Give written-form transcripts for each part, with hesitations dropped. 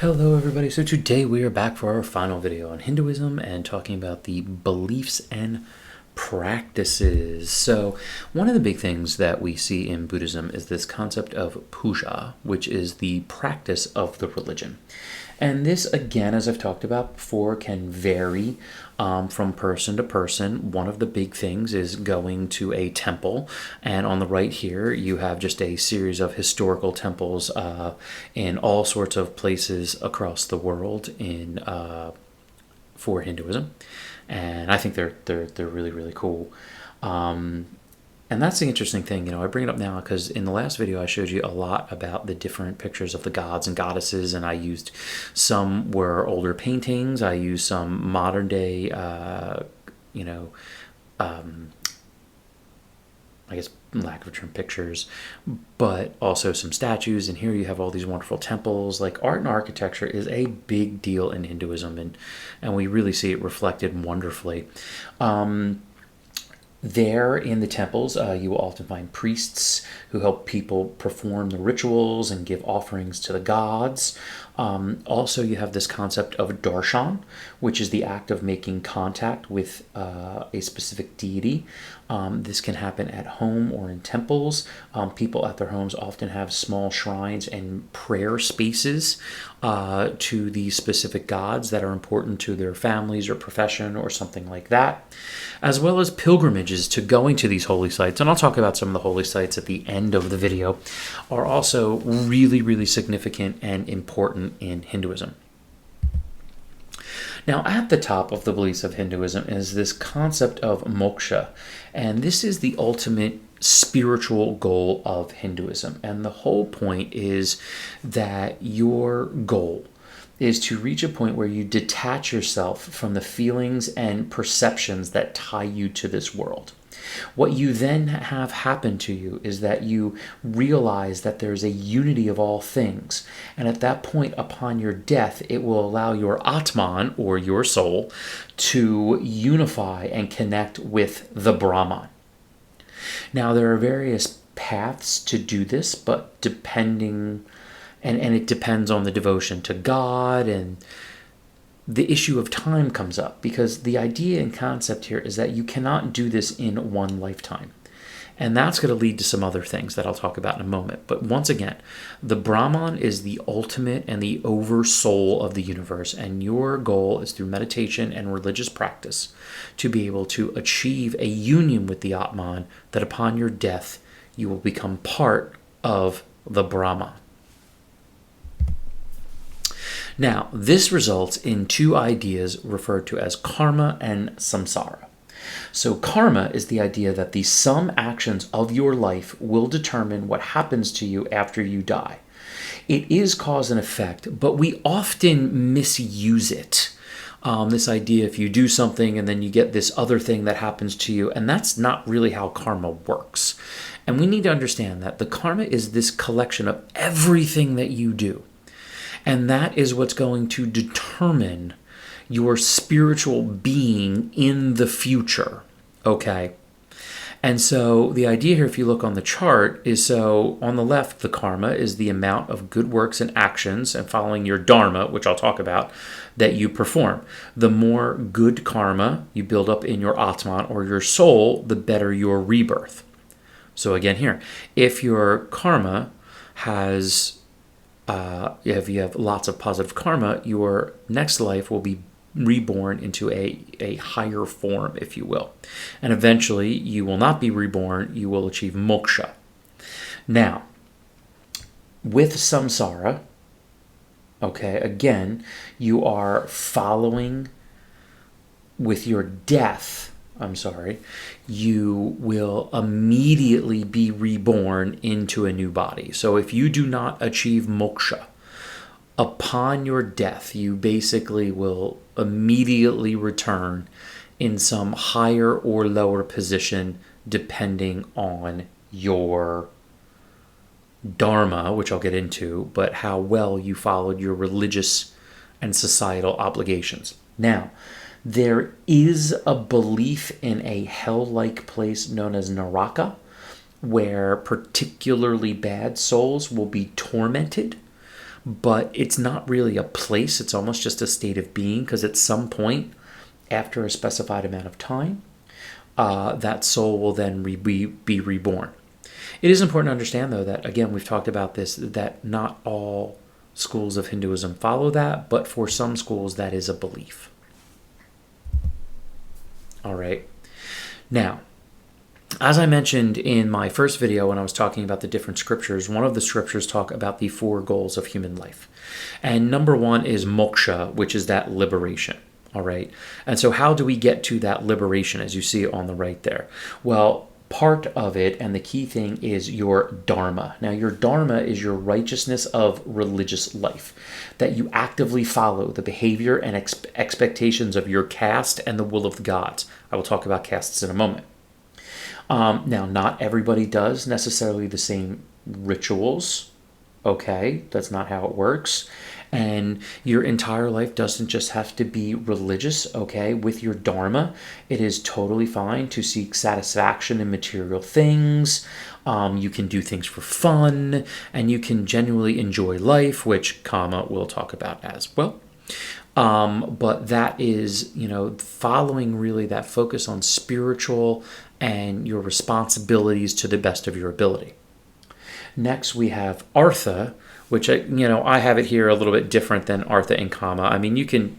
Hello everybody, so today we are back for our final video on Hinduism and talking about the beliefs and practices. So one of the big things that we see in Buddhism is this concept of puja, which is the practice of the religion. And this, again, as I've talked about before, can vary from person to person. One of the big things is going to a temple. And on the right here, you have just a series of historical temples in all sorts of places across the world for Hinduism. And I think they're really, really cool. And that's the interesting thing, I bring it up now because in the last video I showed you a lot about the different pictures of the gods and goddesses, and I used some were older paintings, I used some modern day, I guess lack of a term, pictures, but also some statues. And here you have all these wonderful temples. Like, art and architecture is a big deal in Hinduism, and we really see it reflected wonderfully. There in the temples, you will often find priests who help people perform the rituals and give offerings to the gods. Also, you have this concept of darshan, which is the act of making contact with a specific deity. This can happen at home or in temples. People at their homes often have small shrines and prayer spaces to these specific gods that are important to their families or profession or something like that, as well as pilgrimages to going to these holy sites. And I'll talk about some of the holy sites at the end of the video, are also really, really significant and important in Hinduism. Now, at the top of the beliefs of Hinduism is this concept of moksha, and this is the ultimate spiritual goal of Hinduism. And the whole point is that your goal is to reach a point where you detach yourself from the feelings and perceptions that tie you to this world. What you then have happen to you is that you realize that there's a unity of all things. And at that point, upon your death, it will allow your Atman, or your soul, to unify and connect with the Brahman. Now, there are various paths to do this, but depending, and it depends on the devotion to God, and the issue of time comes up, because the idea and concept here is that you cannot do this in one lifetime. And that's going to lead to some other things that I'll talk about in a moment. But once again, the Brahman is the ultimate and the oversoul of the universe, and your goal is through meditation and religious practice to be able to achieve a union with the Atman, that upon your death you will become part of the Brahman. Now, this results in two ideas referred to as karma and samsara. So karma is the idea that the sum actions of your life will determine what happens to you after you die. It is cause and effect, but we often misuse it. This idea, if you do something and then you get this other thing that happens to you, and that's not really how karma works. And we need to understand that the karma is this collection of everything that you do. And that is what's going to determine your spiritual being in the future, okay? And so the idea here, if you look on the chart, is so on the left, the karma is the amount of good works and actions and following your dharma, which I'll talk about, that you perform. The more good karma you build up in your Atman, or your soul, the better your rebirth. So again here, if your karma has if you have lots of positive karma, your next life will be reborn into a higher form, if you will. And eventually, you will not be reborn, you will achieve moksha. Now, with samsara, okay, again, you are following with your death. You will immediately be reborn into a new body. So if you do not achieve moksha, upon your death, you basically will immediately return in some higher or lower position depending on your dharma, which I'll get into, but how well you followed your religious and societal obligations. Now, there is a belief in a hell-like place known as Dvaraka, where particularly bad souls will be tormented but it's not really a place. It's almost just a state of being, because at some point, after a specified amount of time, that soul will then be reborn. It is important to understand, though, that, again, we've talked about this, that not all schools of Hinduism follow that, but for some schools, that is a belief. All right. Now, as I mentioned in my first video when I was talking about the different scriptures, one of the scriptures talk about the 4 goals of human life. And number 1 is moksha, which is that liberation. All right. And so how do we get to that liberation, as you see on the right there? Well, part of it, and the key thing, is your dharma. Now, your dharma is your righteousness of religious life, that you actively follow the behavior and expectations of your caste and the will of the gods. I will talk about castes in a moment. Now, not everybody does necessarily the same rituals. Okay, that's not how it works. And your entire life doesn't just have to be religious, okay? With your dharma, it is totally fine to seek satisfaction in material things. You can do things for fun, and you can genuinely enjoy life, which Kama will talk about as well. But that is, following really that focus on spiritual and your responsibilities to the best of your ability. Next, we have Artha, which, I have it here a little bit different than Artha and Kama. I mean, you can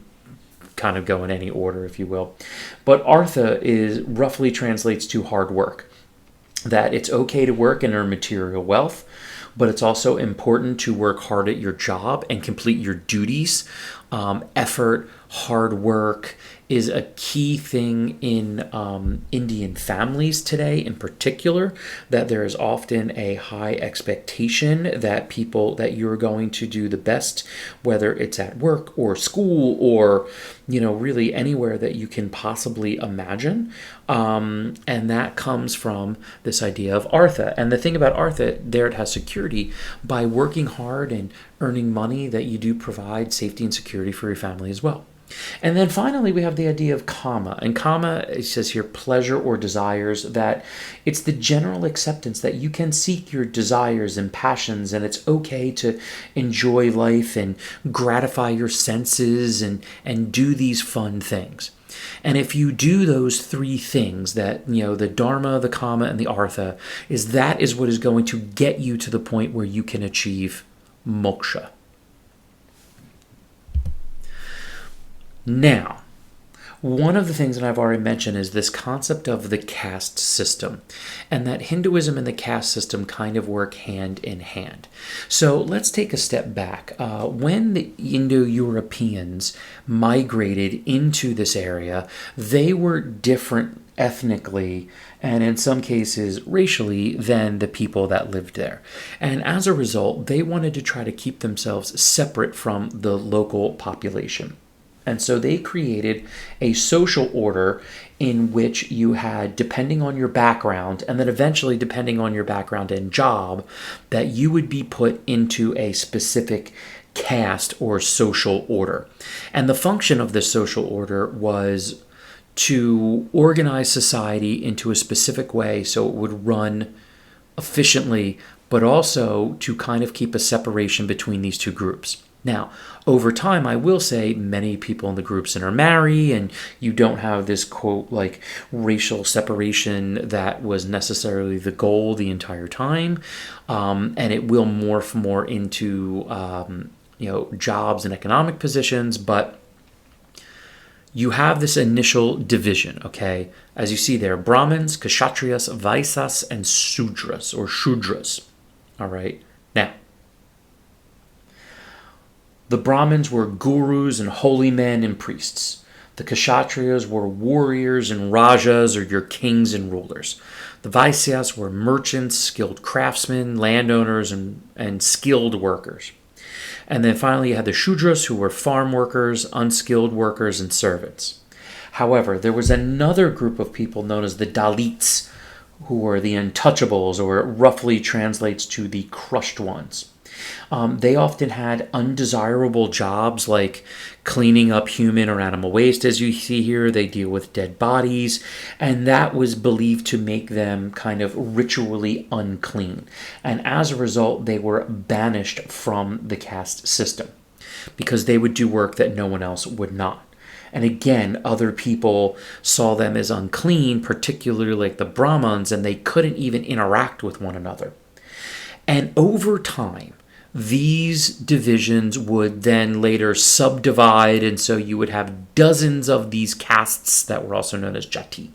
kind of go in any order, if you will. But Artha roughly translates to hard work. That it's okay to work and earn material wealth, but it's also important to work hard at your job and complete your duties. Effort, hard work is a key thing in Indian families today in particular, that there is often a high expectation that you're going to do the best, whether it's at work or school or, really anywhere that you can possibly imagine. And that comes from this idea of Artha. And the thing about Artha, there it has security. By working hard and earning money, that you do provide safety and security for your family as well. And then finally, we have the idea of Kama. And Kama, it says here, pleasure or desires, that it's the general acceptance that you can seek your desires and passions, and it's okay to enjoy life and gratify your senses and do these fun things. And if you do those 3 things, that, the Dharma, the Kama, and the Artha, that is what is going to get you to the point where you can achieve moksha. Now, one of the things that I've already mentioned is this concept of the caste system, and that Hinduism and the caste system kind of work hand in hand. So let's take a step back. When the Indo-Europeans migrated into this area, they were different ethnically and in some cases racially than the people that lived there. And as a result, they wanted to try to keep themselves separate from the local population. And so they created a social order in which you had, depending on your background, and then eventually depending on your background and job, that you would be put into a specific caste or social order. And the function of this social order was to organize society into a specific way so it would run efficiently, but also to kind of keep a separation between these 2 groups. Now, over time, I will say many people in the groups intermarry, and you don't have this, quote, like racial separation that was necessarily the goal the entire time. And it will morph more into, jobs and economic positions, but you have this initial division, okay? As you see there, Brahmins, Kshatriyas, Vaisas, and Shudras. All right? Now, the Brahmins were gurus and holy men and priests. The Kshatriyas were warriors and rajas, or your kings and rulers. The Vaisyas were merchants, skilled craftsmen, landowners, and skilled workers. And then finally you had the Shudras, who were farm workers, unskilled workers, and servants. However, there was another group of people known as the Dalits, who were the untouchables, or it roughly translates to the crushed ones. They often had undesirable jobs like cleaning up human or animal waste, as you see here. They deal with dead bodies, and that was believed to make them kind of ritually unclean. And as a result, they were banished from the caste system because they would do work that no one else would not. And again, other people saw them as unclean, particularly like the Brahmins, and they couldn't even interact with one another. And over time, these divisions would then later subdivide, and so you would have dozens of these castes that were also known as jati.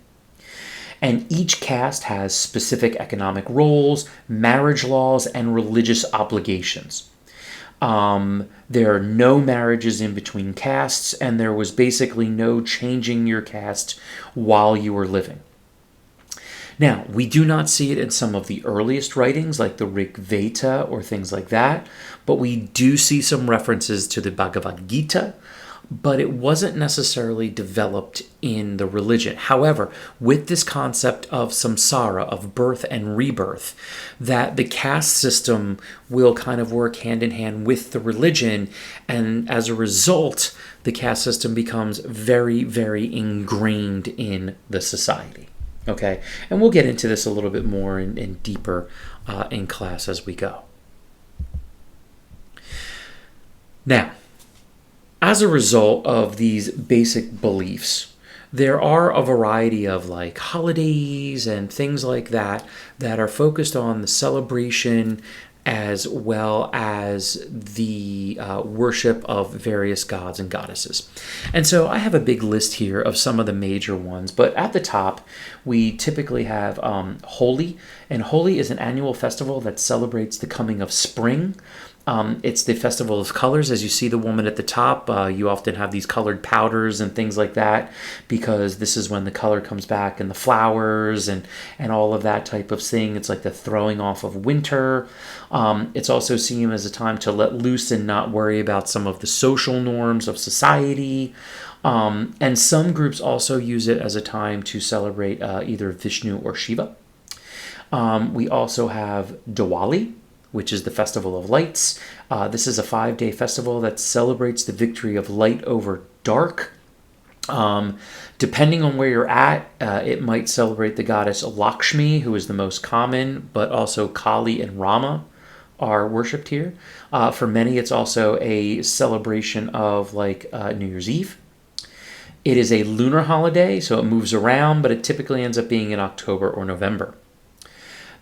And each caste has specific economic roles, marriage laws, and religious obligations. There are no marriages in between castes, and there was basically no changing your caste while you were living. Now, we do not see it in some of the earliest writings, like the Rig Veda or things like that, but we do see some references to the Bhagavad Gita, but it wasn't necessarily developed in the religion. However, with this concept of samsara, of birth and rebirth, that the caste system will kind of work hand in hand with the religion, and as a result, the caste system becomes very, very ingrained in the society. Okay, and we'll get into this a little bit more and deeper in class as we go. Now, as a result of these basic beliefs, there are a variety of like holidays and things like that that are focused on the celebration as well as the worship of various gods and goddesses. And so I have a big list here of some of the major ones, but at the top we typically have Holi, and Holi is an annual festival that celebrates the coming of spring. It's the festival of colors. As you see the woman at the top, you often have these colored powders and things like that because this is when the color comes back and the flowers and all of that type of thing. It's like the throwing off of winter. It's also seen as a time to let loose and not worry about some of the social norms of society. And some groups also use it as a time to celebrate either Vishnu or Shiva. We also have Diwali, which is the Festival of Lights. This is a 5-day festival that celebrates the victory of light over dark. Depending on where you're at, it might celebrate the goddess Lakshmi, who is the most common, but also Kali and Rama are worshipped here. For many, it's also a celebration of like New Year's Eve. It is a lunar holiday, so it moves around, but it typically ends up being in October or November.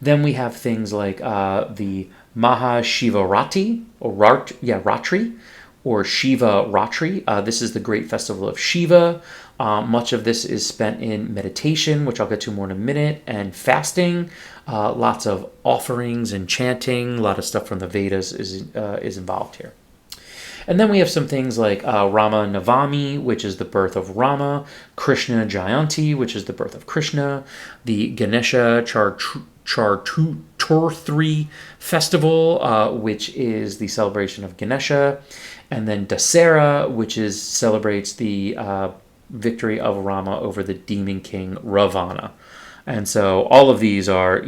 Then we have things like the Mahashivaratri, or Ratri, or Shiva Ratri. This is the great festival of Shiva. Much of this is spent in meditation, which I'll get to more in a minute, and fasting. Lots of offerings and chanting. A lot of stuff from the Vedas is involved here. And then we have some things like Rama Navami, which is the birth of Rama, Krishna Jayanti, which is the birth of Krishna, the Ganesha Chaturthi festival, which is the celebration of Ganesha, and then Dasera, which celebrates the victory of Rama over the demon king Ravana. And so all of these are,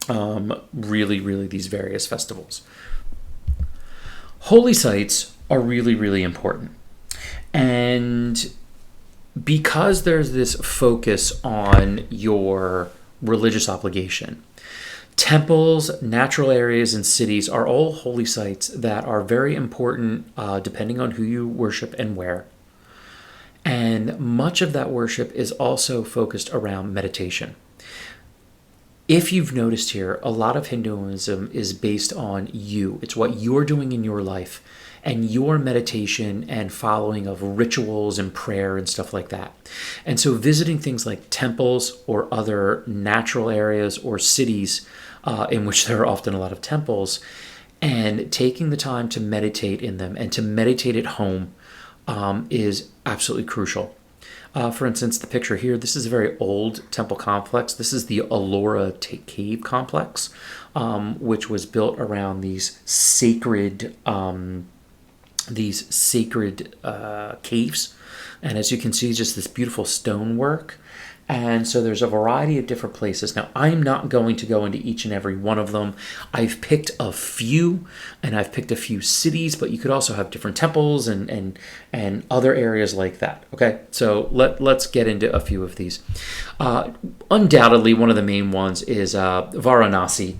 really, really these various festivals. Holy sites are really, really important. And because there's this focus on your religious obligation, temples, natural areas, and cities are all holy sites that are very important depending on who you worship and where. And much of that worship is also focused around meditation. If you've noticed here, a lot of Hinduism is based on you. It's what you're doing in your life and your meditation and following of rituals and prayer and stuff like that. And so visiting things like temples or other natural areas or cities in which there are often a lot of temples, and taking the time to meditate in them and to meditate at home is absolutely crucial. For instance, the picture here, this is a very old temple complex. This is the Ellora Cave Complex, which was built around these sacred caves. And as you can see, just this beautiful stonework. And so there's a variety of different places. Now, I'm not going to go into each and every one of them. I've picked a few, and I've picked a few cities, but you could also have different temples and other areas like that. Okay, so let's get into a few of these. Undoubtedly, one of the main ones is Varanasi.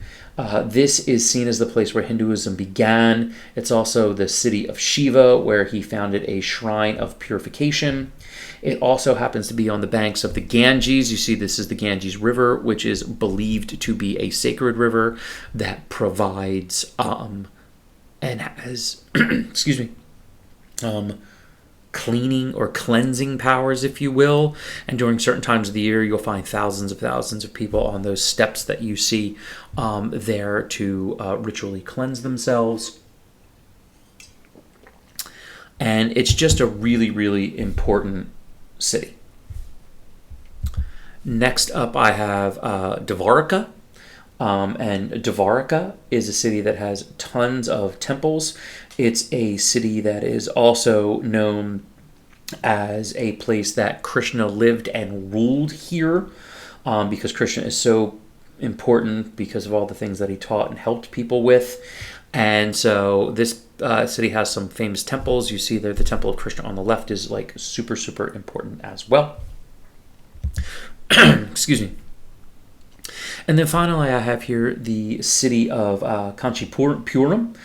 This is seen as the place where Hinduism began. It's also the city of Shiva, where he founded a shrine of purification. It also happens to be on the banks of the Ganges. You see, this is the Ganges River, which is believed to be a sacred river that provides and has, excuse me, cleaning or cleansing powers, if you will. And during certain times of the year, you'll find thousands of people on those steps that you see there to ritually cleanse themselves. And it's just a really, really important city. Next up, I have Dvaraka. And Dvaraka is a city that has tons of temples. It's a city that is also known as a place that Krishna lived and ruled here, because Krishna is so important because of all the things that he taught and helped people with. And so this city has some famous temples. You see there the temple of Krishna on the left is like super, super important as well. Excuse me. And then finally, I have here the city of Kanchipuram.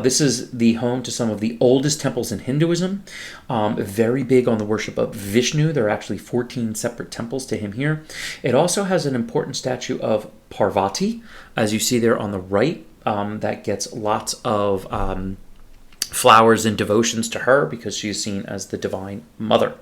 This is the home to some of the oldest temples in Hinduism. Very big on the worship of Vishnu. There are actually 14 separate temples to him here. It also has an important statue of Parvati, as you see there on the right, that gets lots of flowers and devotions to her because she is seen as the divine mother.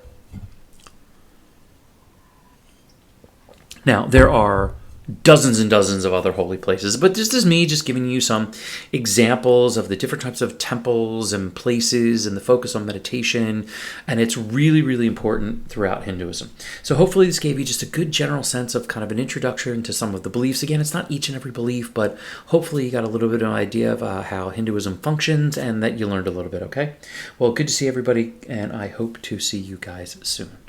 Now, there are dozens and dozens of other holy places, but this is me just giving you some examples of the different types of temples and places and the focus on meditation, and it's really, really important throughout Hinduism. So hopefully this gave you just a good general sense of kind of an introduction to some of the beliefs. Again, it's not each and every belief, but hopefully you got a little bit of an idea of how Hinduism functions and that you learned a little bit, okay? Well, good to see everybody, and I hope to see you guys soon.